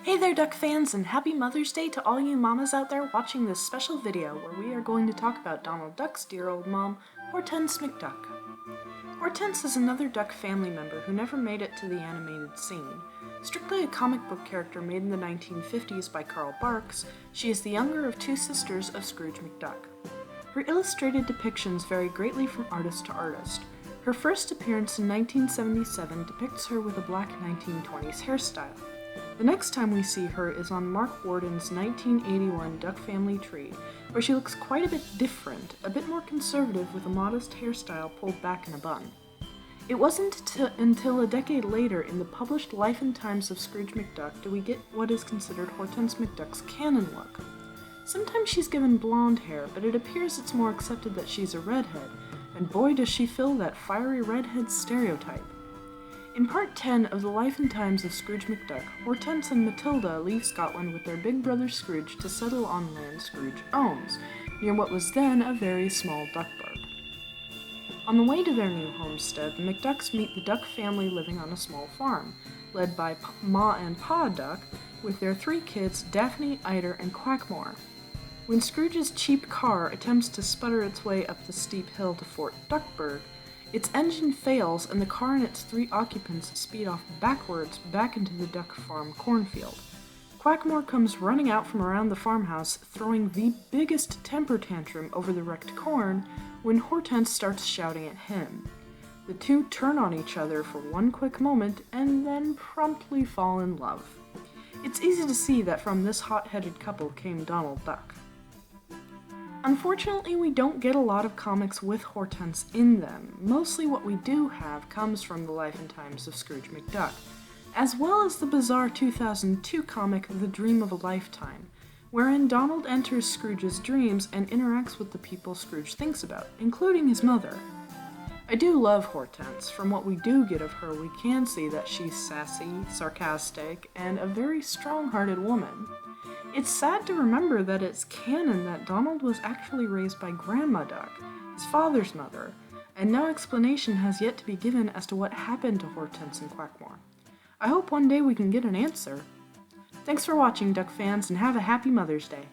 Hey there, Duck fans, and happy Mother's Day to all you mamas out there watching this special video where we are going to talk about Donald Duck's dear old mom, Hortense McDuck. Hortense is another Duck family member who never made it to the animated scene. Strictly a comic book character made in the 1950s by Carl Barks, she is the younger of two sisters of Scrooge McDuck. Her illustrated depictions vary greatly from artist to artist. Her first appearance in 1977 depicts her with a black 1920s hairstyle. The next time we see her is on Mark Warden's 1981 Duck Family Tree, where she looks quite a bit different, a bit more conservative with a modest hairstyle pulled back in a bun. It wasn't until a decade later in the published Life and Times of Scrooge McDuck do we get what is considered Hortense McDuck's Canon look. Sometimes she's given blonde hair, but it appears it's more accepted that she's a redhead, and boy does she fill that fiery redhead stereotype. In part 10 of the Life and Times of Scrooge McDuck, Hortense and Matilda leave Scotland with their big brother Scrooge to settle on land Scrooge owns, near what was then a very small duck burg. On the way to their new homestead, the McDucks meet the Duck family living on a small farm, led by Ma and Pa Duck, with their three kids, Daphne, Eider, and Quackmore. When Scrooge's cheap car attempts to sputter its way up the steep hill to Fort Duckburg, its engine fails and the car and its three occupants speed off backwards back into the duck farm cornfield. Quackmore comes running out from around the farmhouse, throwing the biggest temper tantrum over the wrecked corn when Hortense starts shouting at him. The two turn on each other for one quick moment and then promptly fall in love. It's easy to see that from this hot-headed couple came Donald Duck. Unfortunately, we don't get a lot of comics with Hortense in them. Mostly what we do have comes from the Life and Times of Scrooge McDuck, as well as the bizarre 2002 comic The Dream of a Lifetime, wherein Donald enters Scrooge's dreams and interacts with the people Scrooge thinks about, including his mother. I do love Hortense. From what we do get of her, we can see that she's sassy, sarcastic, and a very strong-hearted woman. It's sad to remember that it's canon that Donald was actually raised by Grandma Duck, his father's mother, and no explanation has yet to be given as to what happened to Hortense and Quackmore. I hope one day we can get an answer. Thanks for watching, Duck fans, and have a happy Mother's Day.